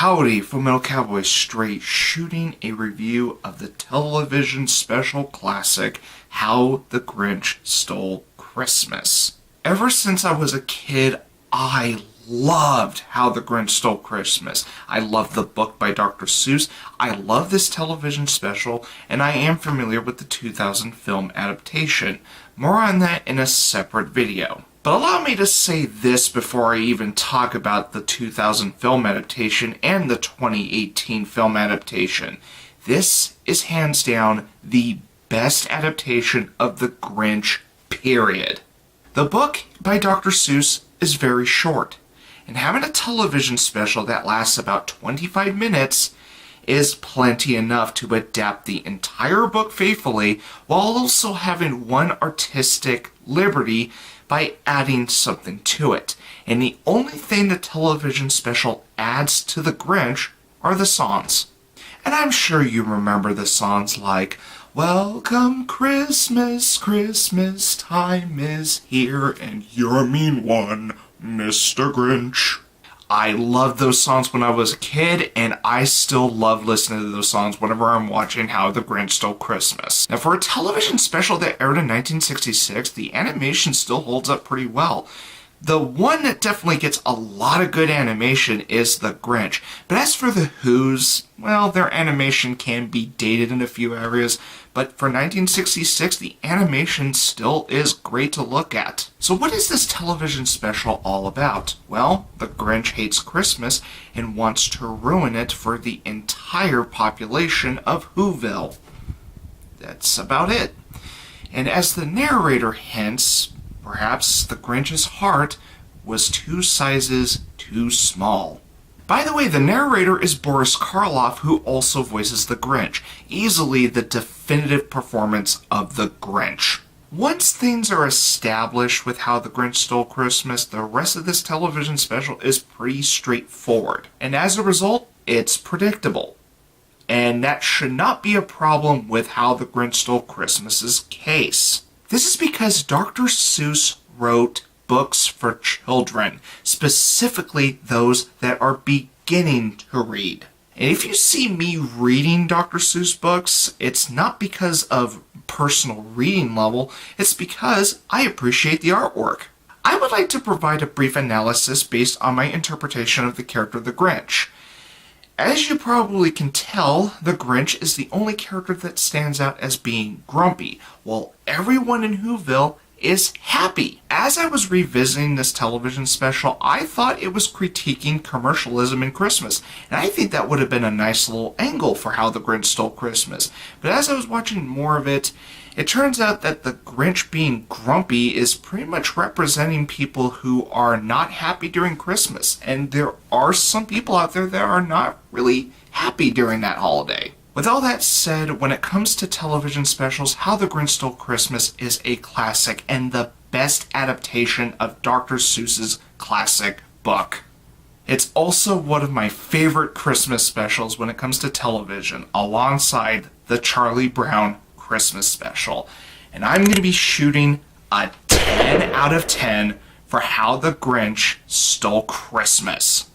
Howdy, Full Metal Cowboy Straight, shooting a review of the television special classic, How the Grinch Stole Christmas. Ever since I was a kid, I loved How the Grinch Stole Christmas. I love the book by Dr. Seuss, I love this television special, and I am familiar with the 2000 film adaptation. More on that in a separate video. But allow me to say this before I even talk about the 2000 film adaptation and the 2018 film adaptation. This is hands down the best adaptation of The Grinch, period. The book by Dr. Seuss is very short, and having a television special that lasts about 25 minutes is plenty enough to adapt the entire book faithfully while also having one artistic liberty by adding something to it. And the only thing the television special adds to The Grinch are the songs. And I'm sure you remember the songs like, "Welcome Christmas, Christmas time is here, and you're a mean one, Mr. Grinch." I loved those songs when I was a kid, and I still love listening to those songs whenever I'm watching How the Grinch Stole Christmas. Now, for a television special that aired in 1966, the animation still holds up pretty well. The one that definitely gets a lot of good animation is The Grinch. But as for the Who's, well, their animation can be dated in a few areas, but for 1966, the animation still is great to look at. So what is this television special all about? Well, the Grinch hates Christmas and wants to ruin it for the entire population of Whoville. That's about it. And as the narrator hints, perhaps the Grinch's heart was 2 sizes too small. By the way, the narrator is Boris Karloff, who also voices the Grinch, easily the definitive performance of the Grinch. Once things are established with How the Grinch Stole Christmas, the rest of this television special is pretty straightforward. And as a result, it's predictable. And that should not be a problem with How the Grinch Stole Christmas's case. This is because Dr. Seuss wrote books for children, specifically those that are beginning to read. And if you see me reading Dr. Seuss books, it's not because of personal reading level, it's because I appreciate the artwork. I would like to provide a brief analysis based on my interpretation of the character of the Grinch. As you probably can tell, the Grinch is the only character that stands out as being grumpy, while everyone in Whoville is happy. As I was revisiting this television special, I thought it was critiquing commercialism in Christmas, and I think that would have been a nice little angle for How the Grinch Stole Christmas. But as I was watching more of it, it turns out that the Grinch being grumpy is pretty much representing people who are not happy during Christmas, and there are some people out there that are not really happy during that holiday. With all that said, when it comes to television specials, How the Grinch Stole Christmas is a classic and the best adaptation of Dr. Seuss's classic book. It's also one of my favorite Christmas specials when it comes to television, alongside the Charlie Brown Christmas special. And I'm going to be shooting a 10 out of 10 for How the Grinch Stole Christmas.